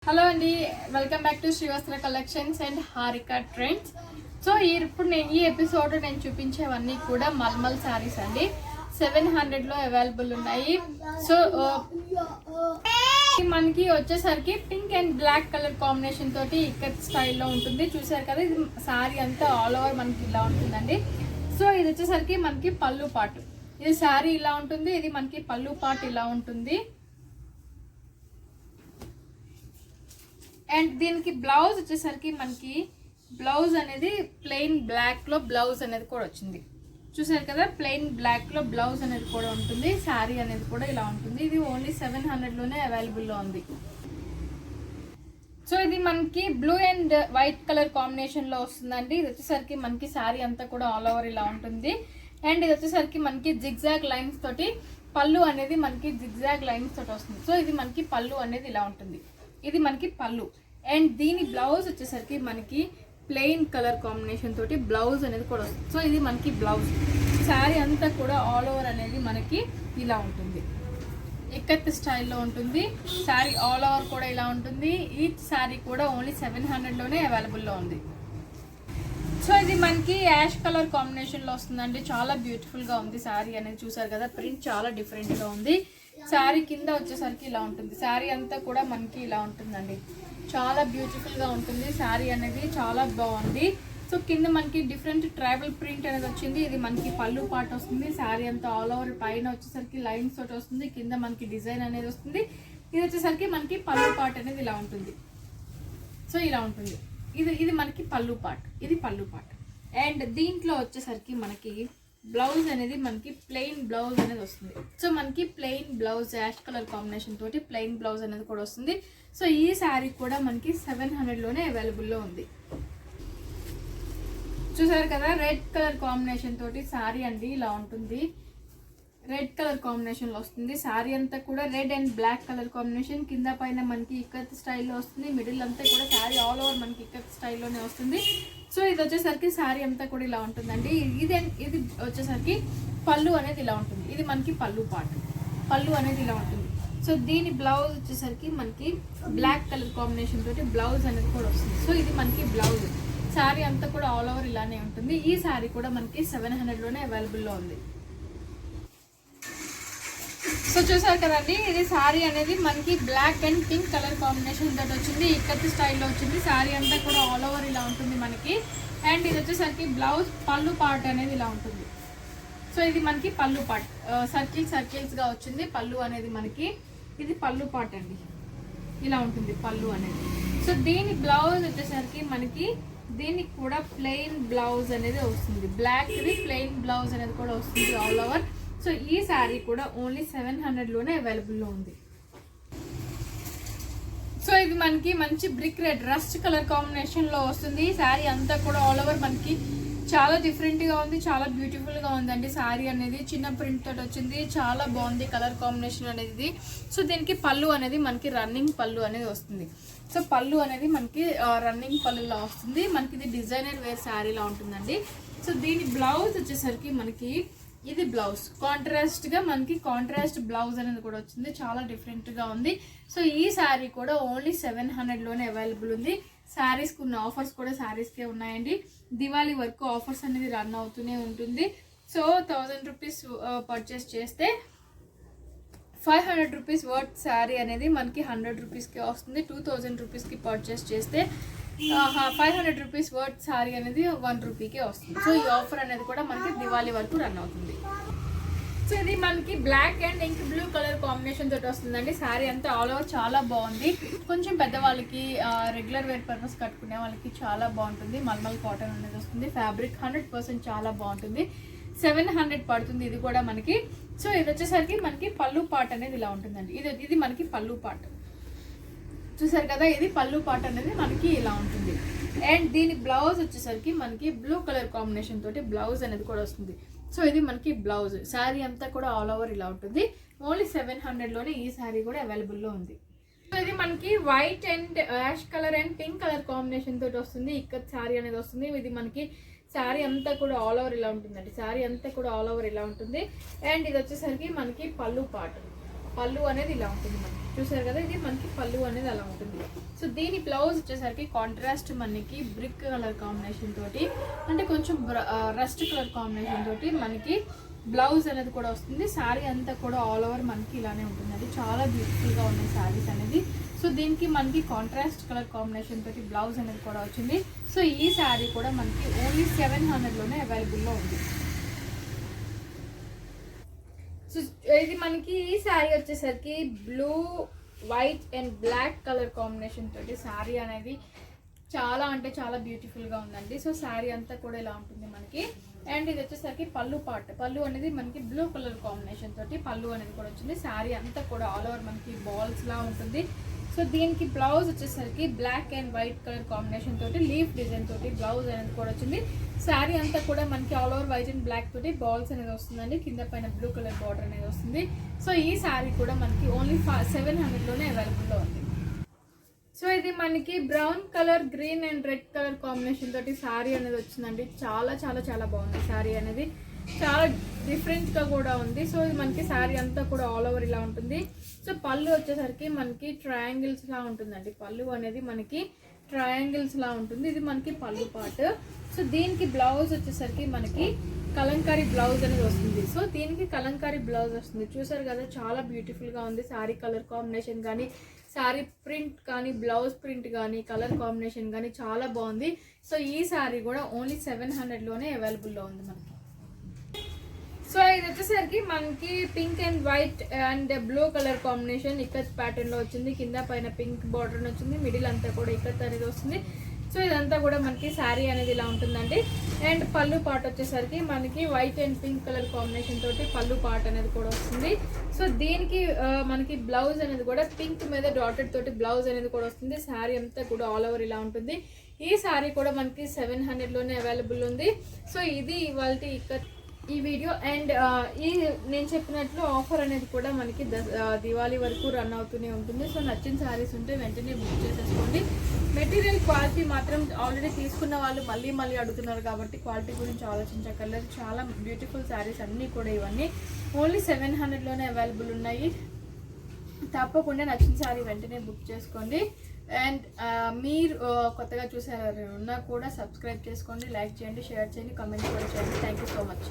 Hello అండి, welcome back to Srivastra collections and Harika trends. So ఇప్పుడు ఈ ఎపిసోడ్ నేను చూపించేవన్నీ కూడా మల్మల్ శారీస్ అండి. 700లో అవైలబుల్ ఉన్నాయి. సో మనకి వచ్చేసరికి pink and black colour combination తోటి ఇక్కత్ స్టైల్లో ఉంటుంది. చూసారు కదా, ఇది శారీ అంతా ఆల్ ఓవర్ మనకి ఇలా ఉంటుందండి. సో ఇది వచ్చేసరికి మనకి పళ్ళు పాటు, ఇది శారీ ఇలా ఉంటుంది, ఇది మనకి పళ్ళు పాటు ఇలా ఉంటుంది. అండ్ దీనికి బ్లౌజ్ వచ్చేసరికి మనకి బ్లౌజ్ అనేది ప్లెయిన్ బ్లాక్ లో బ్లౌజ్ అనేది కూడా వచ్చింది. చూసారు కదా, ప్లెయిన్ బ్లాక్ లో బ్లౌజ్ అనేది కూడా ఉంటుంది. శారీ అనేది కూడా ఇలా ఉంటుంది. ఇది ఓన్లీ 700లోనే అవైలబుల్ లో ఉంది. సో ఇది మనకి blue and white colour combination లో వస్తుందండి. ఇది వచ్చేసరికి మనకి శారీ అంతా కూడా ఆల్ ఓవర్ ఇలా ఉంటుంది. అండ్ ఇది వచ్చేసరికి మనకి జిగ్జాగ్ లైన్స్ తోటి పళ్ళు అనేది మనకి జిగ్జాగ్ లైన్స్ తోటి వస్తుంది. సో ఇది మనకి పళ్ళు అనేది ఇలా ఉంటుంది. ఇది మనకి పళ్ళు. అండ్ దీని బ్లౌజ్ వచ్చేసరికి మనకి ప్లెయిన్ కలర్ కాంబినేషన్ తోటి బ్లౌజ్ అనేది కూడా వస్తుంది. సో ఇది మనకి బ్లౌజ్. శారీ అంతా కూడా ఆల్ ఓవర్ అనేది మనకి ఇలా ఉంటుంది, ఇక్కత్ స్టైల్లో ఉంటుంది. శారీ ఆల్ ఓవర్ కూడా ఇలా ఉంటుంది. ఈ శారీ కూడా ఓన్లీ 700లోనే అవైలబుల్లో ఉంది. సో ఇది మనకి యాష్ కలర్ కాంబినేషన్ లో వస్తుందండి. చాలా బ్యూటిఫుల్ గా ఉంది శారీ అనేది. చూసారు కదా, ప్రింట్ చాలా డిఫరెంట్ గా ఉంది. శారీ కింద వచ్చేసరికి ఇలా ఉంటుంది. శారీ అంతా కూడా మనకి ఇలా ఉంటుందండి. చాలా బ్యూటిఫుల్ గా ఉంటుంది శారీ అనేది, చాలా బాగుంది. సో కింద మనకి డిఫరెంట్ ట్రైబల్ ప్రింట్ అనేది వచ్చింది. ఇది మనకి పళ్ళు పార్ట్ వస్తుంది. శారీ అంతా ఆల్ ఓవర్ పైన వచ్చేసరికి లైన్స్ తోటి వస్తుంది. కింద మనకి డిజైన్ అనేది వస్తుంది. ఇది వచ్చేసరికి మనకి పళ్ళు పార్ట్ అనేది ఇలా ఉంటుంది. సో ఇలా ఉంటుంది. ఇది మనకి పళ్ళు పార్ట్, ఇది పళ్ళు పార్ట్. అండ్ దీంట్లో వచ్చేసరికి మనకి బ్లౌజ్ అనేది మనకి ప్లెయిన్ బ్లౌజ్ అనేది వస్తుంది. సో మనకి plain blouse ash colour combination తోటి ప్లెయిన్ బ్లౌజ్ అనేది కూడా వస్తుంది. సో ఈ శారీ కూడా మనకి 700లోనే అవైలబుల్లో ఉంది. చూసారు కదా, రెడ్ కలర్ కాంబినేషన్ తోటి శారీ అండి ఇలా ఉంటుంది. రెడ్ కలర్ కాంబినేషన్ లో వస్తుంది. శారీ అంతా కూడా red and black colour combination. కింద పైన మనకి ఇక్కత్ స్టైల్లో వస్తుంది. మిడిల్ అంతా కూడా శారీ ఆల్ ఓవర్ మనకి ఇక్కత్ స్టైల్లోనే వస్తుంది. సో ఇది వచ్చేసరికి శారీ అంతా కూడా ఇలా ఉంటుందండి. ఇది వచ్చేసరికి పళ్ళు అనేది ఇలా ఉంటుంది. ఇది మనకి పళ్ళు పార్ట్, పళ్ళు అనేది ఇలా ఉంటుంది. సో దీని బ్లౌజ్ వచ్చేసరికి మనకి బ్లాక్ కలర్ కాంబినేషన్ తోటి బ్లౌజ్ అనేది కూడా వస్తుంది. సో ఇది మనకి బ్లౌజ్. శారీ అంతా కూడా ఆల్ ఓవర్ ఇలానే ఉంటుంది. ఈ శారీ కూడా మనకి 700లోనే అవైలబుల్లో ఉంది. సో చూసారు కదండి, ఇది శారీ అనేది మనకి black and pink colour combination తోటి వచ్చింది. ఇక్కత్ స్టైల్లో వచ్చింది. శారీ అంతా కూడా ఆల్ ఓవర్ ఇలా ఉంటుంది మనకి. అండ్ ఇది వచ్చేసరికి బ్లౌజ్ పళ్ళు పార్ట్ అనేది ఇలా ఉంటుంది. సో ఇది మనకి పళ్ళు పార్ట్, సర్కిల్స్ గా వచ్చింది పళ్ళు అనేది మనకి. ఇది పళ్ళు పార్ట్ అండి, ఇలా ఉంటుంది పళ్ళు అనేది. సో దీని బ్లౌజ్ వచ్చేసరికి మనకి దీనికి కూడా ప్లెయిన్ బ్లౌజ్ అనేది వస్తుంది. బ్లాక్ ఇది ప్లెయిన్ బ్లౌజ్ అనేది కూడా వస్తుంది ఆల్ ఓవర్. సో ఈ శారీ కూడా ఓన్లీ 700లోనే అవైలబుల్లో ఉంది. సో ఇది మనకి మంచి brick red rust colour combination లో వస్తుంది. శారీ అంతా కూడా ఆల్ ఓవర్ మనకి చాలా డిఫరెంట్ గా ఉంది, చాలా బ్యూటిఫుల్ గా ఉందండి. శారీ అనేది చిన్న ప్రింట్ తోటి వచ్చింది, చాలా బాగుంది కలర్ కాంబినేషన్ అనేది. సో దీనికి పళ్ళు అనేది మనకి రన్నింగ్ పళ్ళు అనేది వస్తుంది. సో పళ్ళు అనేది మనకి రన్నింగ్ పళ్ళులా వస్తుంది. మనకి ఇది డిజైనర్ వేర్ శారీలా ఉంటుందండి. సో దీని బ్లౌజ్ వచ్చేసరికి మనకి ఇది బ్లౌజ్ కాంట్రాస్ట్ గా మనకి కాంట్రాస్ట్ బ్లౌజ్ అనేది కూడా వచ్చింది. చాలా డిఫరెంట్ గా ఉంది. సో ఈ శారీ కూడా ఓన్లీ 700లోనే అవైలబుల్ ఉంది. శారీస్ కి ఉన్న ఆఫర్స్ కూడా శారీస్ కే ఉన్నాయండి. దివాళీ వరకు ఆఫర్స్ అనేది రన్ అవుతూనే ఉంటుంది. సో 1000 రూపీస్ పర్చేస్ చేస్తే 500 రూపీస్ వర్త్ శారీ అనేది మనకి 100 రూపీస్కి వస్తుంది. 2000 రూపీస్కి పర్చేస్ చేస్తే 500 రూపీస్ వర్త్ శారీ అనేది 1 రూపీకే వస్తుంది. సో ఈ ఆఫర్ అనేది కూడా మనకి దివాళీ వరకు రన్ అవుతుంది. సో ఇది మనకి black and ink blue colour combination తోటి వస్తుందండి. శారీ అంతా ఆల్ ఓవర్ చాలా బాగుంది. కొంచెం పెద్దవాళ్ళకి రెగ్యులర్ వేర్ పర్పస్ కట్టుకునే వాళ్ళకి చాలా బాగుంటుంది. మల్మల్ కాటన్ అనేది వస్తుంది. ఫ్యాబ్రిక్ 100% చాలా బాగుంటుంది. 700 పడుతుంది ఇది కూడా మనకి. సో ఇది వచ్చేసరికి మనకి పళ్ళు పార్ట్ అనేది ఇలా ఉంటుందండి. ఇది మనకి పళ్ళు పార్ట్. చూసారు కదా, ఇది పళ్ళు పార్ట్ అనేది మనకి ఇలా ఉంటుంది. అండ్ దీని బ్లౌజ్ వచ్చేసరికి మనకి బ్లూ కలర్ కాంబినేషన్ తోటి బ్లౌజ్ అనేది కూడా వస్తుంది. సో ఇది మనకి బ్లౌజ్. శారీ అంతా కూడా ఆల్ ఓవర్ ఇలా ఉంటుంది. ఓన్లీ 700లోనే ఈ శారీ కూడా అవైలబుల్లో ఉంది. సో ఇది మనకి white and ash colour and pink colour combination తోటి వస్తుంది. ఇక్కత్ శారీ అనేది వస్తుంది. ఇది మనకి శారీ అంతా కూడా ఆల్ ఓవర్ ఇలా ఉంటుందండి. శారీ అంతా కూడా ఆల్ ఓవర్ ఇలా ఉంటుంది. అండ్ ఇది వచ్చేసరికి మనకి పళ్ళు పార్ట్. పళ్ళు అనేది ఇలా ఉంటుంది మనకి, చూసారు కదా, ఇది మనకి పళ్ళు అనేది అలా ఉంటుంది. సో దీని బ్లౌజ్ వచ్చేసరికి కాంట్రాస్ట్ మనకి బ్రిక్ కలర్ కాంబినేషన్ తోటి, అంటే కొంచెం రస్ట్ కలర్ కాంబినేషన్ తోటి మనకి బ్లౌజ్ అనేది కూడా వస్తుంది. శారీ అంతా కూడా ఆల్ ఓవర్ మనకి ఇలానే ఉంటుందండి. చాలా బ్యూటిఫుల్గా ఉన్నాయి శారీస్ అనేది. సో దీనికి మనకి కాంట్రాస్ట్ కలర్ కాంబినేషన్ తోటి బ్లౌజ్ అనేది కూడా వచ్చింది. సో ఈ శారీ కూడా మనకి ఓన్లీ 700లోనే అవైలబుల్లో ఉంది. సో ఇది మనకి ఈ శారీ వచ్చేసరికి blue, white and black colour combination తోటి శారీ అనేది చాలా అంటే చాలా బ్యూటిఫుల్గా ఉందండి. సో శారీ అంతా కూడా ఇలా ఉంటుంది మనకి. అండ్ ఇది వచ్చేసరికి పళ్ళు పార్ట్, పళ్ళు అనేది మనకి బ్లూ కలర్ కాంబినేషన్ తోటి పళ్ళు అనేది కూడా వచ్చింది. శారీ అంతా కూడా ఆల్ ఓవర్ మనకి బాల్స్ లా ఉంటుంది. సో దీనికి బ్లౌజ్ వచ్చేసరికి black and white colour combination తోటి లీఫ్ డిజైన్ తోటి బ్లౌజ్ అనేది కూడా వచ్చింది. శారీ అంతా కూడా మనకి all over white and black తోటి బాల్స్ అనేది వస్తుందండి. కింద పైన బ్లూ కలర్ బార్డర్ అనేది వస్తుంది. సో ఈ శారీ కూడా మనకి ఓన్లీ 700లోనే అవైలబుల్లో ఉంది. సో ఇది మనకి brown colour, green and red colour combination తోటి శారీ అనేది వచ్చిందండి. చాలా చాలా చాలా బాగుంది శారీ అనేది, చాలా డిఫరెంట్గా కూడా ఉంది. సో ఇది మనకి శారీ అంతా కూడా ఆల్ ఓవర్ ఇలా ఉంటుంది. సో పళ్ళు వచ్చేసరికి మనకి ట్రయాంగిల్స్ లా ఉంటుందండి. పళ్ళు అనేది మనకి ట్రయాంగిల్స్ లా ఉంటుంది. ఇది మనకి పళ్ళు పార్ట్. సో దీనికి బ్లౌజ్ వచ్చేసరికి మనకి కలంకారీ బ్లౌజ్ అనేది వస్తుంది. సో దీనికి కలంకారీ బ్లౌజ్ వస్తుంది. చూసారు కదా, చాలా బ్యూటిఫుల్గా ఉంది. శారీ కలర్ కాంబినేషన్ కానీ, శారీ ప్రింట్ కానీ, బ్లౌజ్ ప్రింట్ కానీ, కలర్ కాంబినేషన్ కానీ చాలా బాగుంది. సో ఈ శారీ కూడా ఓన్లీ 700లోనే అవైలబుల్లో ఉంది మనకి. సో ఇది వచ్చేసరికి మనకి pink and white and blue colour combination ikat pattern లో వచ్చింది. కింద పైన పింక్ బార్డర్ వచ్చింది. మిడిల్ అంతా కూడా ఇక్కత్ అనేది వస్తుంది. సో ఇదంతా కూడా మనకి శారీ అనేది ఇలా ఉంటుందండి. అండ్ పళ్ళు పార్ట్ వచ్చేసరికి మనకి white and pink colour combination తోటి పళ్ళు పార్ట్ అనేది కూడా వస్తుంది. సో దీనికి మనకి బ్లౌజ్ అనేది కూడా పింక్ మీద డాటెడ్ తోటి బ్లౌజ్ అనేది కూడా వస్తుంది. శారీ అంతా కూడా ఆల్ ఓవర్ ఇలా ఉంటుంది. ఈ శారీ కూడా మనకి 700లోనే అవైలబుల్ ఉంది. సో ఇది ఇవాళ ఈ వీడియో. అండ్ ఈ నేను చెప్పినట్లు ఆఫర్ అనేది కూడా మనకి దివాళీ వరకు రన్ అవుతూనే ఉంటుంది. సో నచ్చిన శారీస్ ఉంటే వెంటనే బుక్ చేసేసుకోండి. మెటీరియల్ క్వాలిటీ మాత్రం ఆల్రెడీ తీసుకున్న వాళ్ళు మళ్ళీ మళ్ళీ అడుగుతున్నారు కాబట్టి క్వాలిటీ గురించి ఆలోచించక్కర్లేదు. చాలా బ్యూటిఫుల్ శారీస్ అన్నీ కూడా ఇవన్నీ ఓన్లీ 700లోనే అవైలబుల్ ఉన్నాయి. తప్పకుండా నచ్చిన శారీ వెంటనే బుక్ చేసుకోండి. అండ్ మీరు కొత్తగా చూసారు ఉన్నా కూడా సబ్స్క్రైబ్ చేసుకోండి, లైక్ చేయండి, షేర్ చేయండి, కామెంట్ కూడా చేయండి. Thank you so much.